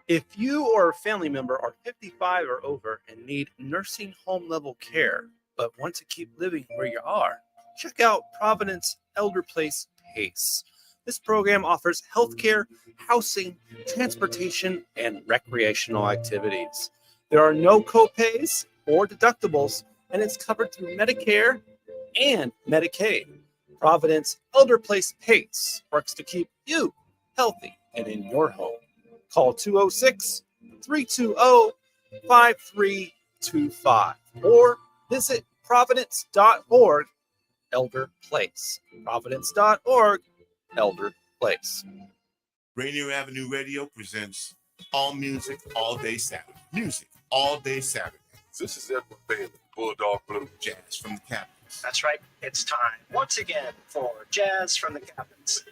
If you or a family member are 55 or over and need nursing home level care, but want to keep living where you are, check out Providence Elder Place PACE. This program offers healthcare, housing, transportation, and recreational activities. There are no copays or deductibles, and it's covered through Medicare and Medicaid. Providence Elder Place PACE works to keep you healthy and in your home. Call 206-320-5325 or visit providence.org Elder Place. Providence.org Elder Place. Rainier Avenue Radio presents All Music, All Day Saturday. Music, all day Saturday. This is Edward Bailey, Bulldog Blue. Jazz from the Capitals. That's right. It's time once again for Jazz from the Captains.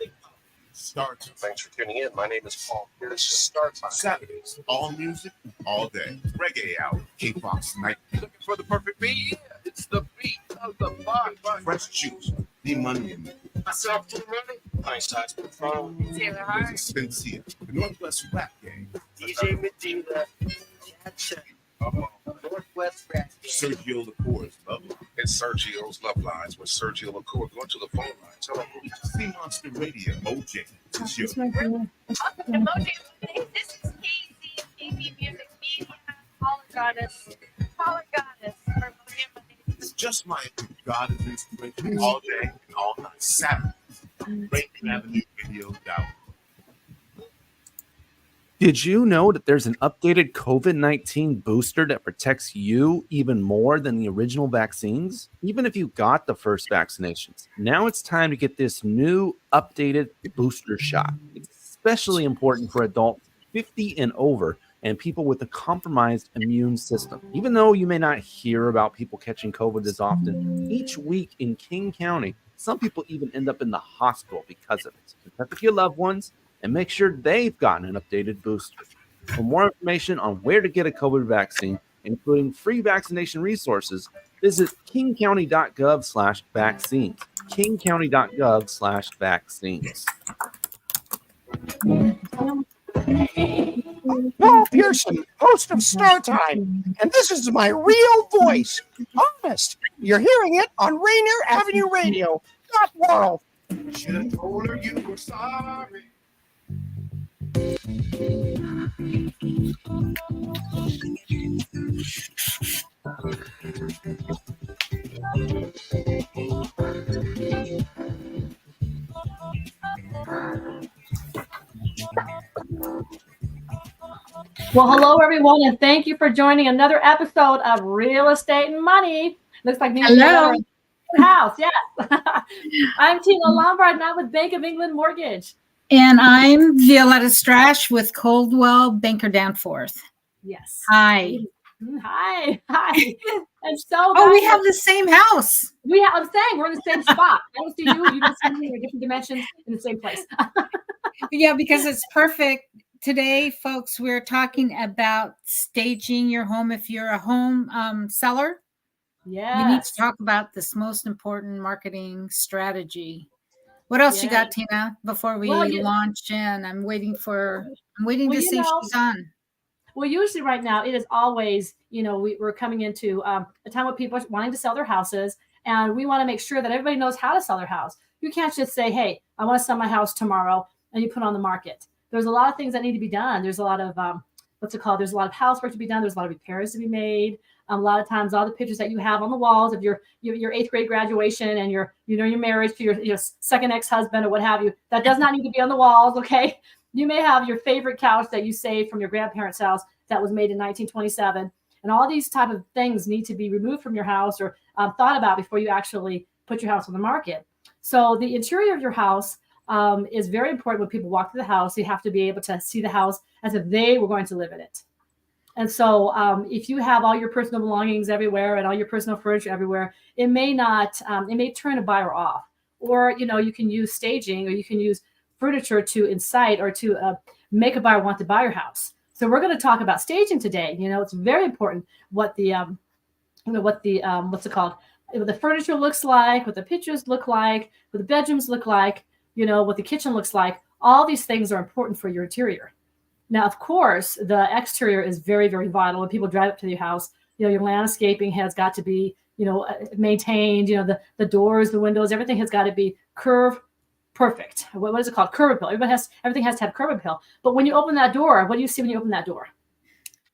Start. Thanks for tuning in. My name is Paul Pierce. Start time. Saturdays, all music, all day. Reggae Hour, K-Fox Night. Looking for the perfect beat? Yeah, it's the beat of the bar. Fresh Juice, The Money. Myself, Too Money. Nice size phone. Taylor Hart. Spencia, the Northwest Rap Gang. DJ Medina. Jackson. Northwest Rap. Sergio Lacour's Love Line. It's Sergio's Love Lines with Sergio LaCour. Going to the phone line. Tell them who Sea Monster Radio, OJ. This your Welcome to Mojo. This is KB Music Media. Caller Goddess. Caller Goddess. For Mojo Monday. It's just my God is inspiration all day and all night. Saturdays. Rainier Avenue Radio. Did you know that there's an updated COVID-19 booster that protects you even more than the original vaccines? Even if you got the first vaccinations, now it's time to get this new updated booster shot. It's especially important for adults 50 and over and people with a compromised immune system. Even though you may not hear about people catching COVID as often, each week in King County, some people even end up in the hospital because of it. Protect with your loved ones and make sure they've gotten an updated booster. For more information on where to get a COVID vaccine, including free vaccination resources, visit kingcounty.gov/vaccines. kingcounty.gov/vaccines. Paul Pearson, host of Star Time, and this is my real voice. Honest, you're hearing it on Rainier Avenue Radio. Not world. Should have told her you were sorry. Well, hello, everyone, and thank you for joining another episode of Real Estate and Money. Looks like me and Taylor are in the house. Yes. I'm Tina Lombard, and I'm with Bank of England Mortgage. And I'm Violeta Strash with Coldwell Banker Danforth. Yes. Hi. Hi. And so, we have the same house. I'm saying we're in the same spot. I don't see you. You don't see me. We're different dimensions in the same place. Yeah, because it's perfect. Today, folks, we're talking about staging your home. If you're a home seller, you need to talk about this most important marketing strategy. What else you got, Tina, before we launch in? I'm waiting to see if she's on. Well, usually right now, it is always, we're coming into a time where people are wanting to sell their houses, and we want to make sure that everybody knows how to sell their house. You can't just say, hey, I want to sell my house tomorrow, and you put it on the market. There's a lot of things that need to be done. There's a lot of, there's a lot of housework to be done. There's a lot of repairs to be made. A lot of times, all the pictures that you have on the walls of your 8th grade graduation and your marriage to your second ex-husband or what have you, that does not need to be on the walls, okay? You may have your favorite couch that you saved from your grandparents' house that was made in 1927. And all these type of things need to be removed from your house or thought about before you actually put your house on the market. So the interior of your house is very important. When people walk through the house, you have to be able to see the house as if they were going to live in it. And so if you have all your personal belongings everywhere and all your personal furniture everywhere, it may turn a buyer off. Or, you can use staging, or you can use furniture to incite or to make a buyer want to buy your house. So we're going to talk about staging today. It's very important what the furniture looks like, what the pictures look like, what the bedrooms look like, what the kitchen looks like. All these things are important for your interior. Now, of course, the exterior is very, very vital. When people drive up to your house, your landscaping has got to be, maintained. The doors, the windows, everything has got to be curve perfect. What is it called? Curb appeal. Everything has to have curb appeal. But when you open that door, what do you see when you open that door?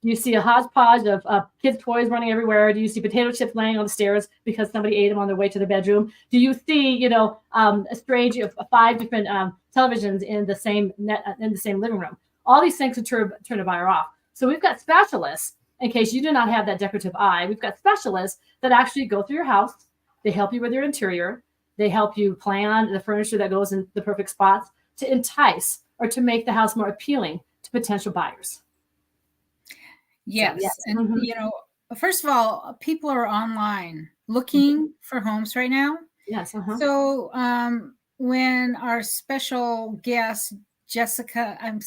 Do you see a hodgepodge of kids' toys running everywhere? Do you see potato chips laying on the stairs because somebody ate them on their way to their bedroom? Do you see, a strange 5 different televisions in the same living room? All these things can turn a buyer off. So we've got specialists, in case you do not have that decorative eye, we've got specialists that actually go through your house. They help you with your interior. They help you plan the furniture that goes in the perfect spots to entice or to make the house more appealing to potential buyers. Yes. So, yes. And, first of all, people are online looking for homes right now. Yes. So when our special guest, Jasmine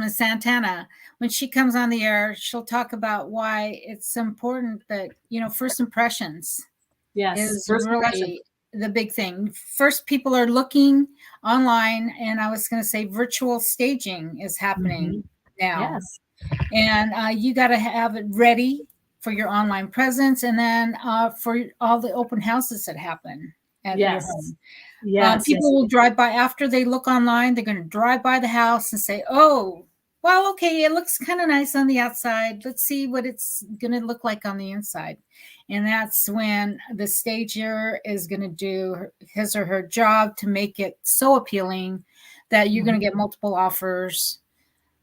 Santana, when she comes on the air, she'll talk about why it's important that, first impressions is really the big thing. First, people are looking online, and I was going to say virtual staging is happening now. Yes. And you got to have it ready for your online presence, and then for all the open houses that happen at your home. People will drive by after they look online. They're going to drive by the house and say, oh, well, okay, it looks kind of nice on the outside. Let's see what it's going to look like on the inside. And that's when the stager is going to do his or her job to make it so appealing that you're going to get multiple offers,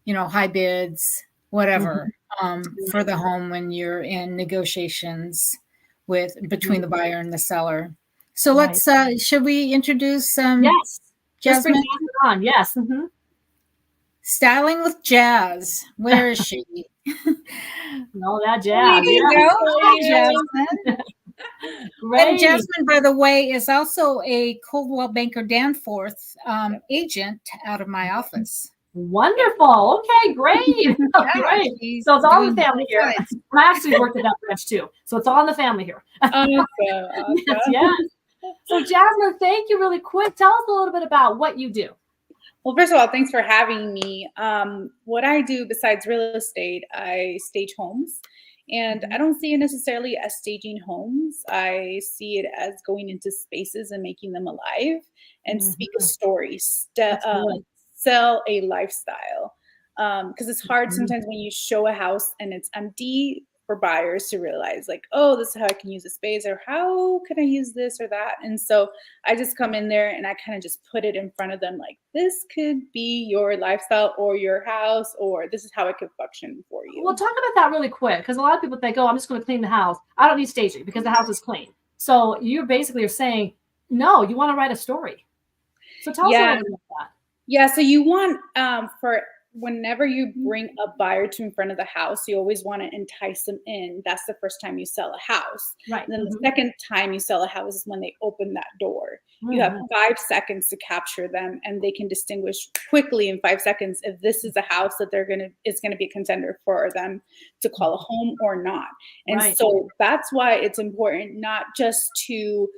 high bids, whatever, for the home when you're in negotiations between the buyer and the seller. So let's, should we introduce yes. Jasmine? Just bring Jasmine on. Yes. Styling with Jazz. Where is she? All that jazz. Jasmine. And Jasmine, by the way, is also a Coldwell Banker Danforth agent out of my office. Wonderful. Okay, great. Great. So it's all in the family here. I actually worked at that branch too. So it's all in the family here. Awesome. Yes. So Jasmine, thank you really quick. Tell us a little bit about what you do. Well, first of all, thanks for having me. What I do besides real estate, I stage homes. And I don't see it necessarily as staging homes. I see it as going into spaces and making them alive and speak a story, sell a lifestyle. Because it's hard sometimes when you show a house and it's empty for buyers to realize like, oh, this is how I can use the space, or how can I use this or that? And so I just come in there and I kind of just put it in front of them like, this could be your lifestyle or your house, or this is how it could function for you. Well, talk about that really quick, because a lot of people think, oh, I'm just going to clean the house. I don't need staging because the house is clean. So you basically are saying, no, you want to write a story. So tell us a little bit about that. Yeah, so you want for whenever you bring a buyer to in front of the house, you always want to entice them in. That's the first time you sell a house. Right. And then the second time you sell a house is when they open that door. You have 5 seconds to capture them, and they can distinguish quickly in 5 seconds if this is a house that is going to be a contender for them to call a home or not. And so that's why it's important not just to,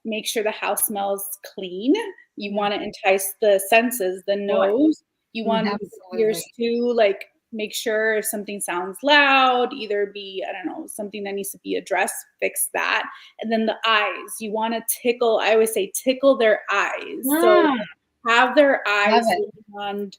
make sure the house smells clean. You want to entice the senses, the nose. You want the ears to like make sure if something sounds loud, either be, I don't know, something that needs to be addressed, fix that. And then the eyes, you want to tickle, I always say tickle their eyes. So have their eyes on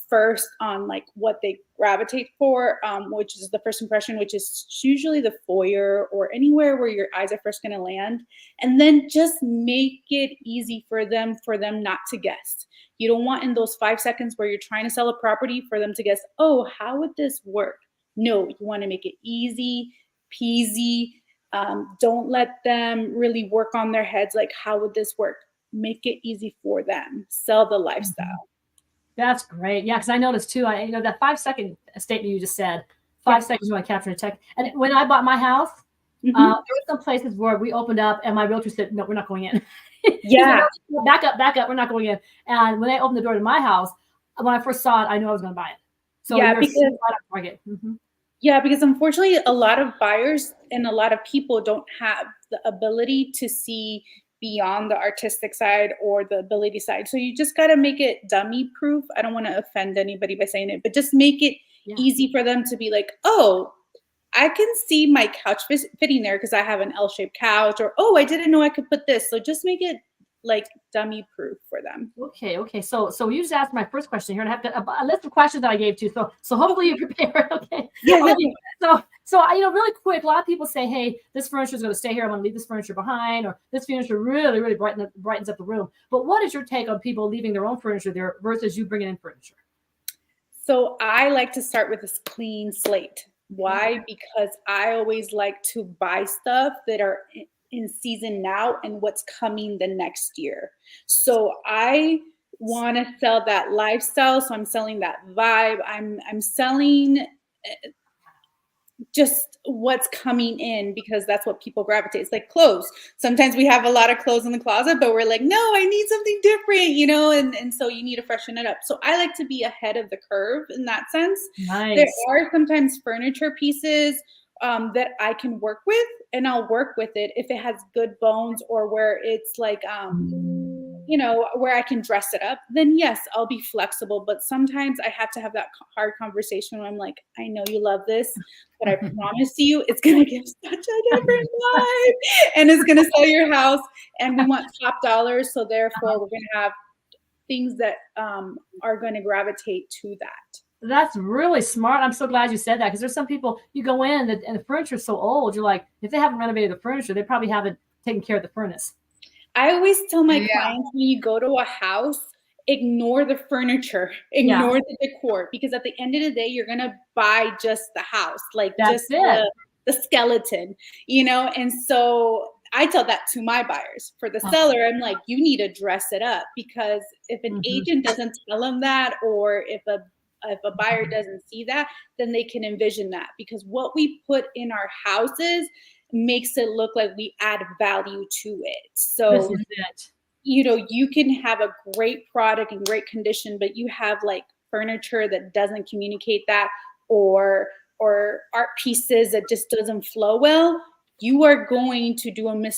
first on like what they gravitate for, which is the first impression, which is usually the foyer or anywhere where your eyes are first going to land. And then just make it easy for them not to guess. You don't want in those 5 seconds where you're trying to sell a property for them to guess, oh, how would this work? No, you want to make it easy peasy. Don't let them really work on their heads. Like, how would this work? Make it easy for them. Sell the lifestyle. That's great. Yeah, because I noticed too, that 5 second statement you just said, 5 seconds you want to capture a check. And when I bought my house, there were some places where we opened up and my realtor said, no, we're not going in. Yeah. Back up, we're not going in. And when they opened the door to my house, when I first saw it, I knew I was going to buy it. So yeah, because right on target. Yeah, because unfortunately, a lot of buyers and a lot of people don't have the ability to see beyond the artistic side or the ability side. So you just got to make it dummy proof. I don't want to offend anybody by saying it, but just make it easy for them to be like, oh, I can see my couch fitting there because I have an L-shaped couch, or, oh, I didn't know I could put this. So just make it like dummy proof for them. Okay. So you just asked my first question here, and I have a list of questions that I gave to you. So hopefully you prepared. Okay. Yeah. So I, really quick, a lot of people say, hey, this furniture is going to stay here. I'm going to leave this furniture behind, or this furniture really brightens up the room. But what is your take on people leaving their own furniture there versus you bringing in furniture? So I like to start with this clean slate. Why? Because I always like to buy stuff that are in season now and what's coming the next year. So I want to sell that lifestyle. So I'm selling that vibe. I'm selling just what's coming in, because that's what people gravitate. It's like clothes. Sometimes we have a lot of clothes in the closet, but we're like, no, I need something different, and so you need to freshen it up. So I like to be ahead of the curve in that sense. Nice. There are sometimes furniture pieces that I can work with, and I'll work with it if it has good bones, or where it's like, where I can dress it up, then yes, I'll be flexible. But sometimes I have to have that hard conversation where I'm like, I know you love this, but I promise you it's going to give such a different vibe, and it's going to sell your house, and we want top dollars. So therefore we're going to have things that are going to gravitate to that. That's really smart. I'm so glad you said that, because there's some people, you go in and the furniture is so old, you're like, if they haven't renovated the furniture, they probably haven't taken care of the furnace. I always tell my clients, when you go to a house, ignore the furniture, ignore the decor, because at the end of the day, you're going to buy just the house, like that's just the skeleton, And so I tell that to my buyers. For the seller, I'm like, you need to dress it up, because if an agent doesn't tell them that, or if a buyer doesn't see that, then they can envision that, because what we put in our houses makes it look like we add value to it. So this is it. You can have a great product in great condition, but you have like furniture that doesn't communicate that, or art pieces that just doesn't flow well, you are going to do a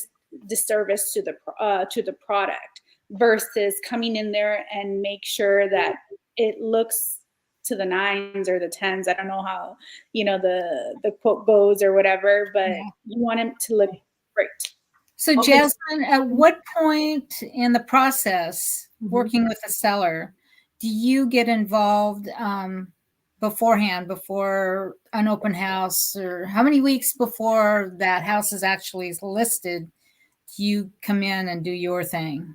disservice to the product, versus coming in there and make sure that it looks to the 9s or the 10s. I don't know how, the quote goes or whatever, but you want it to look great. So Jasmine, at what point in the process, working with a seller, do you get involved beforehand, before an open house, or how many weeks before that house is actually listed, do you come in and do your thing?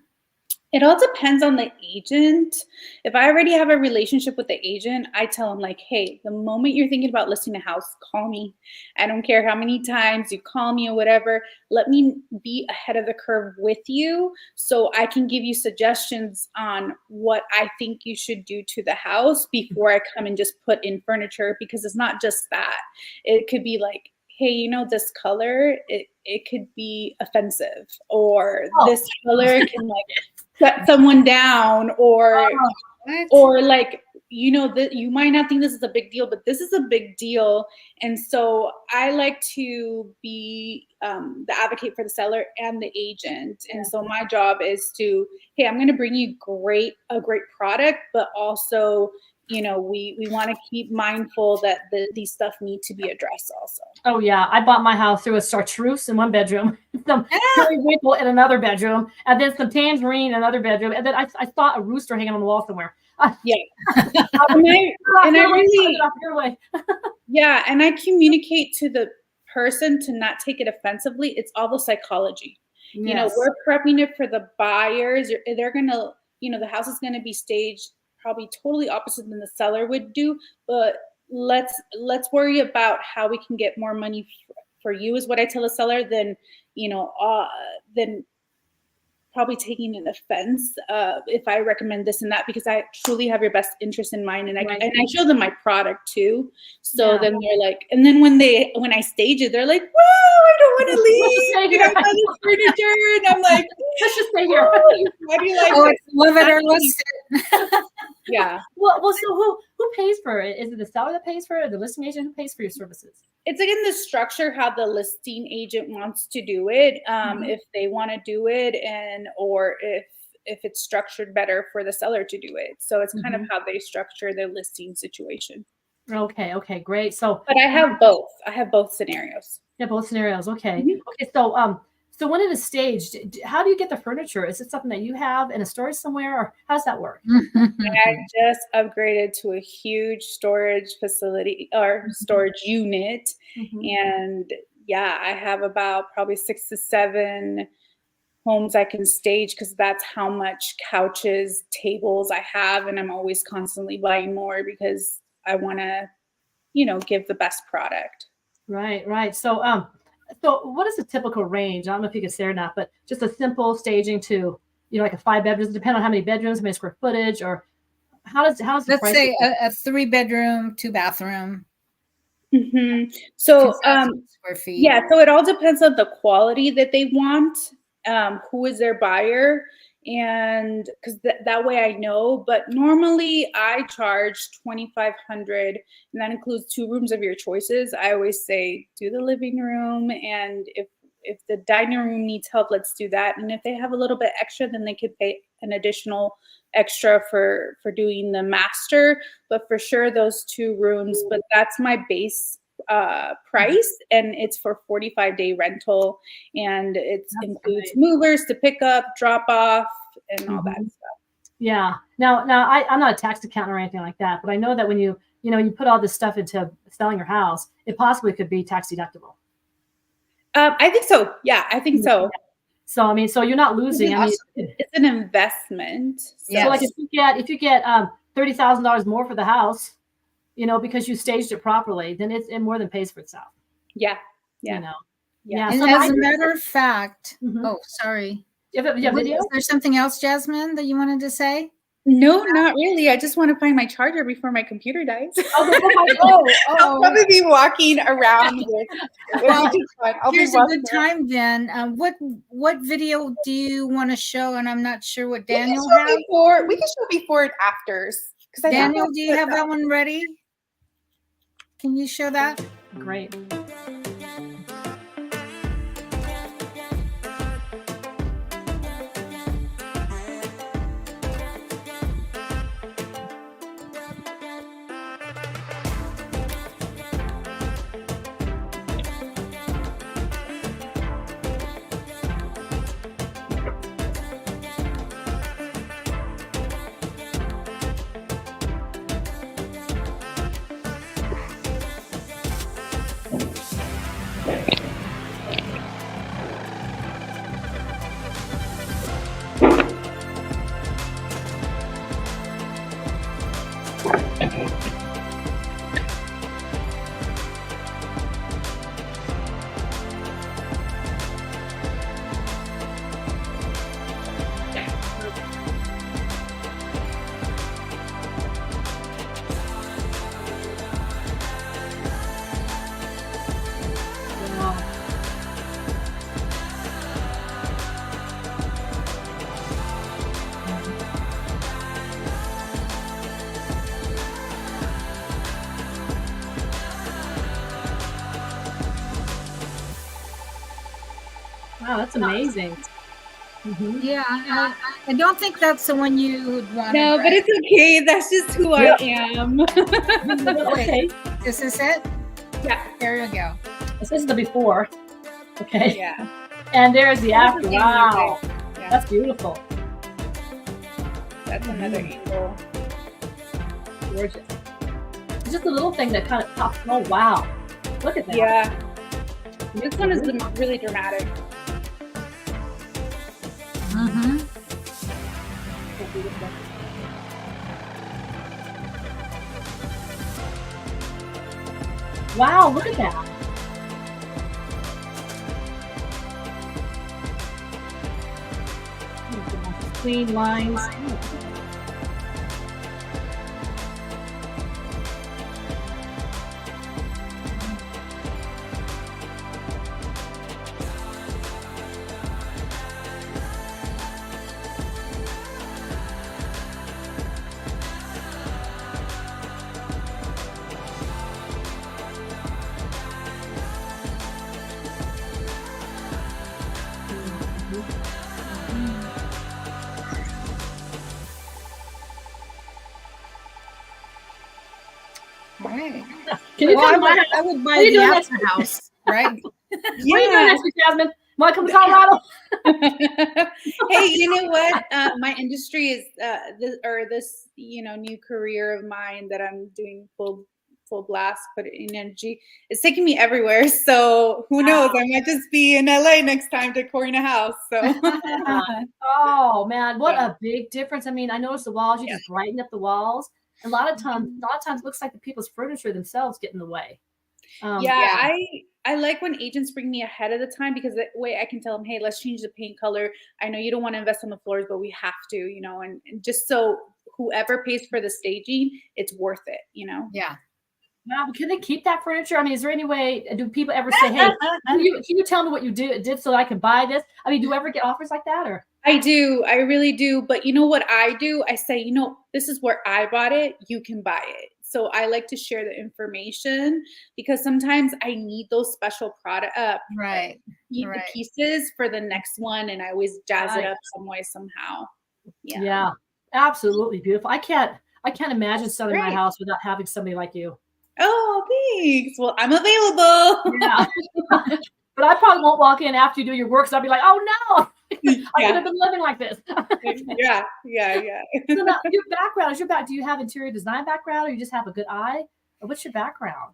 It all depends on the agent. If I already have a relationship with the agent, I tell them like, hey, the moment you're thinking about listing a house, call me. I don't care how many times you call me or whatever. Let me be ahead of the curve with you, so I can give you suggestions on what I think you should do to the house before I come and just put in furniture, because it's not just that. It could be like, hey, this color, it could be offensive, or this color can like shut someone down, or like, that you might not think this is a big deal, but this is a big deal. And so I like to be the advocate for the seller and the agent. And so my job is to, hey, I'm going to bring you a great product, but also, we want to keep mindful that these stuff need to be addressed also. Oh yeah, I bought my house through a chartreuse in one bedroom, some periwinkle in another bedroom, and then some tangerine in another bedroom, and then I saw a rooster hanging on the wall somewhere. Yeah, and I communicate to the person to not take it offensively. It's all the psychology. Yes. We're prepping it for the buyers. They're gonna, the house is gonna be staged probably totally opposite than the seller would do, but let's worry about how we can get more money for you, is what I tell the seller, than probably taking an offense if I recommend this and that, because I truly have your best interest in mind, and I show them my product too. So then they're like, and then when I stage it, they're like, "Wow, I don't want to leave. I love this furniture," and I'm like, "Let's just stay here." Why do you like it? Love it or list it. Yeah. Well. So who pays for it? Is it the seller that pays for it, or the listing agent who pays for your services? It's again the structure, how the listing agent wants to do it. If they want to do it, or if it's structured better for the seller to do it. So it's kind of how they structure their listing situation. Okay, great. So, but I have both. I have both scenarios. Yeah, both scenarios. Okay. Okay. So when it is staged, how do you get the furniture? Is it something that you have in a storage somewhere, or how does that work? I just upgraded to a huge storage facility or storage unit. And yeah, I have about probably 6 to 7 homes I can stage, because that's how much couches, tables I have. And I'm always constantly buying more because I want to, give the best product. Right. So what is the typical range? I don't know if you can say or not, but just a simple staging to, like a 5 bedrooms, depending on how many bedrooms, how many square footage, or how does the let's price say a 3-bedroom, 2-bathroom. So, 2,000 square feet. yeah, so it all depends on the quality that they want, who is their buyer, and because that way I know. But normally I charge $2,500, and that includes 2 rooms of your choices. I always say do the living room, and if the dining room needs help, let's do that. And if they have a little bit extra, then they could pay an additional extra for doing the master. But for sure, those 2 rooms. But that's my base price, and it's for 45-day rental, and it includes movers to pick up, drop off, and all that stuff. Yeah. Now I'm not a tax accountant or anything like that, but I know that when you put all this stuff into selling your house, it possibly could be tax deductible. I think so. Yeah, I think so. So I mean, so you're not losing. I mean, it's an investment. So like if you get $30,000 more for the house, because you staged it properly, then it more than pays for itself. Yeah. And So as a matter of fact, oh, sorry. You have video? Is there something else, Jasmine, that you wanted to say? No, not really. I just want to find my charger before my computer dies. I'll probably be walking around with. Here's a good time then. What video do you want to show? And I'm not sure what Daniel has. We can show before and afters. Daniel, do you have that one ready? Can you show that? Great. Wow, that's amazing. Yeah, I don't think that's the one you would want. No, but it's okay. That's just who I am. Okay, this is it. Yeah, there you go. This is the before. Okay. Yeah. And there's the after. Wow, yeah. That's beautiful. That's another angle. Gorgeous. It's just a little thing that kind of pops. Oh wow, look at that. Yeah. This one is really dramatic. Wow, look at that. Clean lines. Right. Can you Well, come to my house? I would buy What are you the doing Apple next house, right? What are you doing next week, Jasmine? Want to come to Colorado? Hey, you know what? My industry is this new career of mine that I'm doing full blast, put it in energy. It's taking me everywhere. So who knows? I might just be in LA next time decorating a house. So oh man, what a big difference. I mean, I noticed the walls, you just brighten up the walls. A lot of times it looks like the people's furniture themselves get in the way. I like when agents bring me ahead of the time, because that way I can tell them, hey, let's change the paint color. I know you don't want to invest on the floors, but we have to, and just so whoever pays for the staging, it's worth it, Yeah. Wow, can they keep that furniture? I mean, is there any way? Do people ever say, "Hey, can you tell me what you did so I can buy this"? I mean, do you ever get offers like that, or? I do, I really do. But you know what I do? I say, this is where I bought it. You can buy it. So I like to share the information, because sometimes I need those special the pieces for the next one, and I always jazz it up some way somehow. Yeah, absolutely beautiful. I can't imagine selling my house without having somebody like you. Oh, thanks. Well, I'm available. Yeah. But I probably won't walk in after you do your work, so I'll be like, oh no, I could have been living like this. Yeah. So now, your background do you have interior design background, or you just have a good eye? Or what's your background?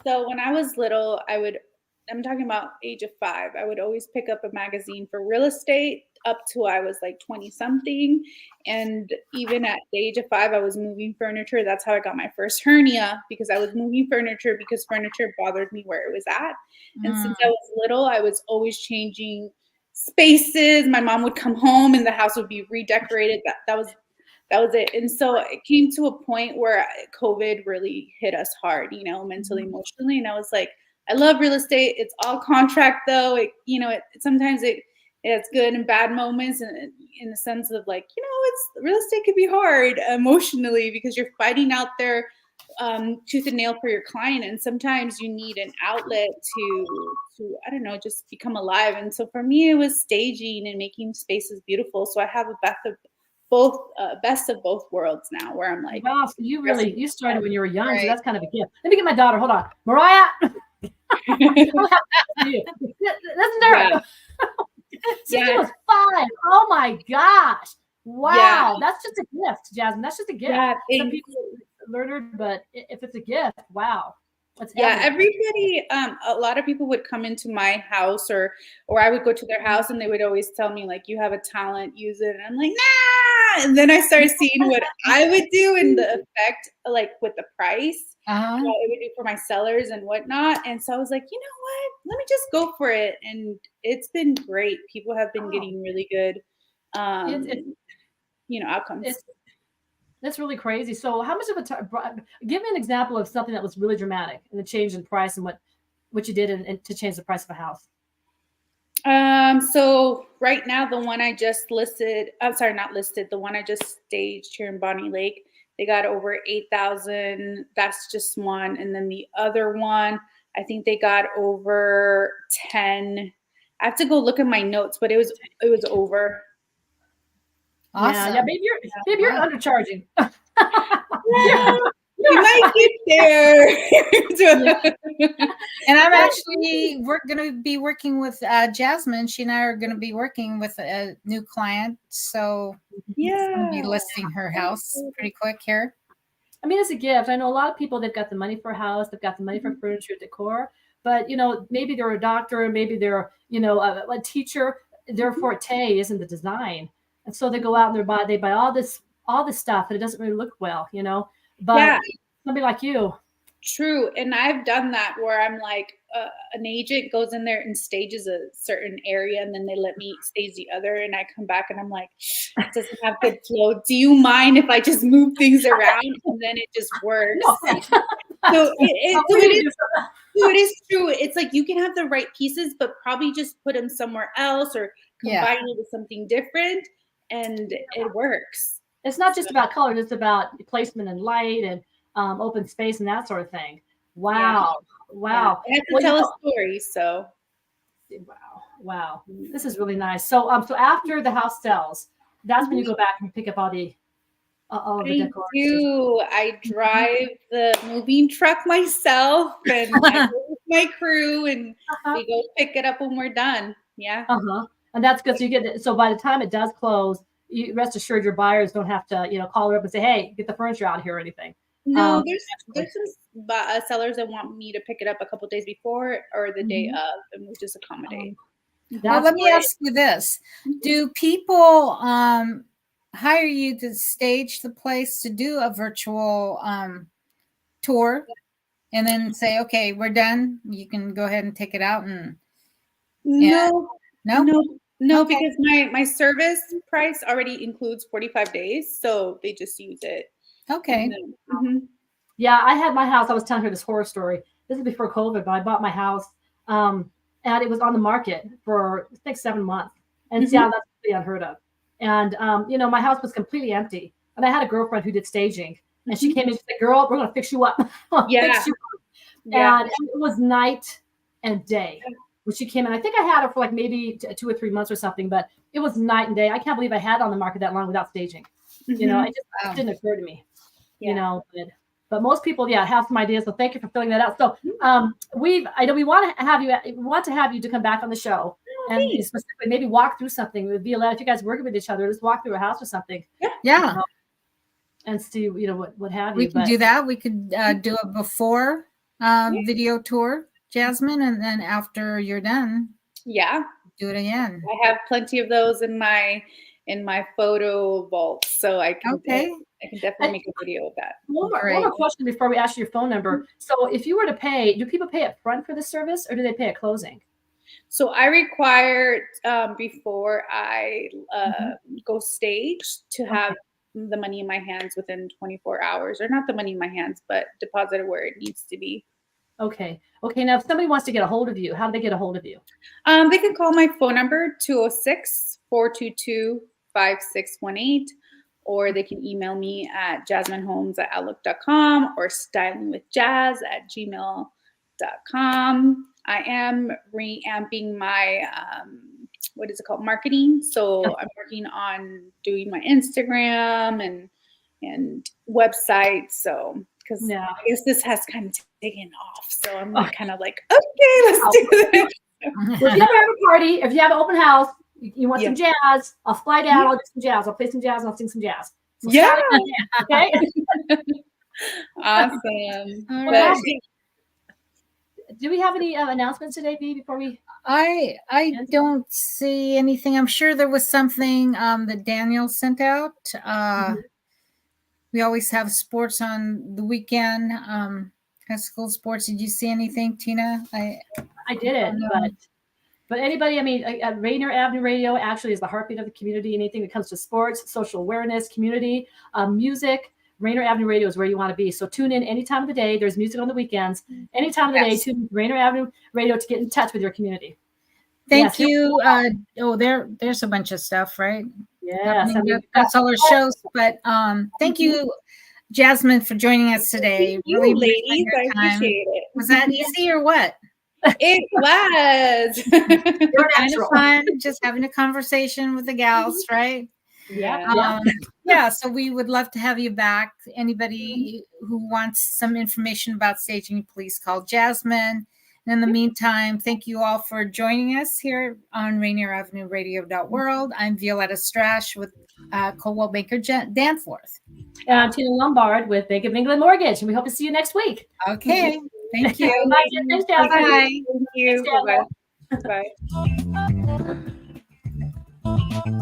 So when I was little, I'm talking about age of 5, I would always pick up a magazine for real estate up to I was like 20 something. And even at the age of 5, I was moving furniture. That's how I got my first hernia, because I was moving furniture because furniture bothered me where it was at. And since I was little, I was always changing spaces. My mom would come home and the house would be redecorated. That was it. And so it came to a point where COVID really hit us hard, mentally, emotionally. And I was like, I love real estate. It's all contract though. Sometimes it has good and bad moments, and in the sense of like, it's real estate could be hard emotionally, because you're fighting out there tooth and nail for your client. And sometimes you need an outlet to, I don't know, just become alive. And so for me, it was staging and making spaces beautiful. So I have a best of both worlds now, where I'm like, wow, so you started when you were young, right. So that's kind of a gift. Let me get my daughter. Hold on, Mariah. Listen to her. She was 5. Oh my gosh! Wow, that's just a gift, Jasmine. That's just a gift. Yeah, some people learn it, but if it's a gift, wow. Everybody, a lot of people would come into my house, or I would go to their house, and they would always tell me like, you have a talent, use it. And I'm like, nah. And then I started seeing what I would do and the effect, like with the price, what it would do for my sellers and whatnot. And so I was like, you know what? Let me just go for it. And it's been great. People have been getting really good, outcomes. That's really crazy. So how much of give me an example of something that was really dramatic in the change in price and what you did to change the price of a house? So right now, the one I just listed, the one I just staged here in Bonnie Lake, they got over 8,000. That's just one. And then the other one, I think they got over 10. I have to go look at my notes, but it was over. Awesome. Yeah, maybe you're undercharging. You might get there. And I'm actually going to be working with Jasmine. She and I are going to be working with a new client. So I'll be listing her house pretty quick here. I mean, it's a gift. I know a lot of people, they've got the money for a house. They've got the money for furniture, decor. But, maybe they're a doctor, maybe they're, a teacher. Their forte isn't the design. And so they go out and they buy all this stuff, and it doesn't really look well, But somebody like you. True. And I've done that where I'm like, an agent goes in there and stages a certain area, and then they let me stage the other. And I come back and I'm like, it doesn't have good flow. Do you mind if I just move things around? And then it just works. So it is true. It's like you can have the right pieces, but probably just put them somewhere else or combine it with something different. And it works. It's not just about color. It's about placement and light and open space and that sort of thing. Wow. Wow. I have to tell a story. So. Wow. This is really nice. So after the house sells, that's when you go back and pick up all the all of the decor? do. I drive the moving truck myself, and I go with my crew, and we go pick it up when we're done. Yeah. And that's because you get it. So by the time it does close, you rest assured your buyers don't have to, call her up and say, "Hey, get the furniture out here" or anything. No, there's some sellers that want me to pick it up a couple days before or the day of, and we just accommodate. Well, let me ask you this: do people hire you to stage the place to do a virtual tour, and then say, "Okay, we're done. You can go ahead and take it out"? No, because my service price already includes 45 days, so they just use it. Okay. Yeah, I had my house. I was telling her this horror story. This is before COVID, but I bought my house, and it was on the market for I think 7 months. And see how that's pretty unheard of. And my house was completely empty. And I had a girlfriend who did staging, and she came in and she said, "Girl, we're gonna fix you up." Fix you up. And it was night and day when she came in. I think I had her for like maybe 2 or 3 months or something, but it was night and day. I can't believe I had it on the market that long without staging. It just didn't occur to me. But most people, have some ideas. So thank you for filling that out. So I know we want to have you to come back on the show and specifically maybe walk through something with Violeta. If you guys working with each other, just walk through a house or something. Yeah. And see, what have you. We can do that. We could do a before video tour, Jasmine, and then after you're done, do it again. I have plenty of those in my photo vault, so I can definitely make a video of that. One more question before we ask you your phone number. So if you were to pay, do people pay up front for the service, or do they pay at closing? So I require before I go stage to have the money in my hands within 24 hours, or not the money in my hands, but deposited where it needs to be. Okay. Now, if somebody wants to get a hold of you, how do they get a hold of you? They can call my phone number 206-422-5618, or they can email me at jasmineholmes@outlook.com or stylingwithjas@gmail.com. I am reamping my marketing. So I'm working on doing my Instagram and website. So because I guess this has kind of taken off. So I'm kind of like, okay, let's do this. Well, if you ever have a party, if you have an open house, you want some jazz, I'll fly down, I'll do some jazz, I'll play some jazz, and I'll sing some jazz. So okay. Awesome. Do we have any announcements today, V, before we? I don't see anything. I'm sure there was something that Daniel sent out. We always have sports on the weekend. High school sports. Did you see anything, Tina? I didn't, but anybody, Rainier Avenue Radio actually is the heartbeat of the community. Anything that comes to sports, social awareness, community, music, Rainier Avenue Radio is where you want to be. So tune in any time of the day. There's music on the weekends. Any time of the day, tune in to Rainier Avenue Radio to get in touch with your community. Thank you. There's a bunch of stuff, right? Yes. That's all our shows. But thank you, Jasmine, for joining us today. Really, ladies, I appreciate it. Was that easy or what? It was. Kind of fun, just having a conversation with the gals, right? Yeah. So we would love to have you back. Anybody who wants some information about staging, please call Jasmine. And in the meantime, thank you all for joining us here on Rainier Avenue Radio.world. I'm Violeta Strash with Coldwell Banker Danforth. And I'm Tina Lombard with Bank of England Mortgage, and we hope to see you next week. Okay. Thank you. Bye. Thanks, Jasmine. Bye. Thank you. Thanks, Bye. Bye.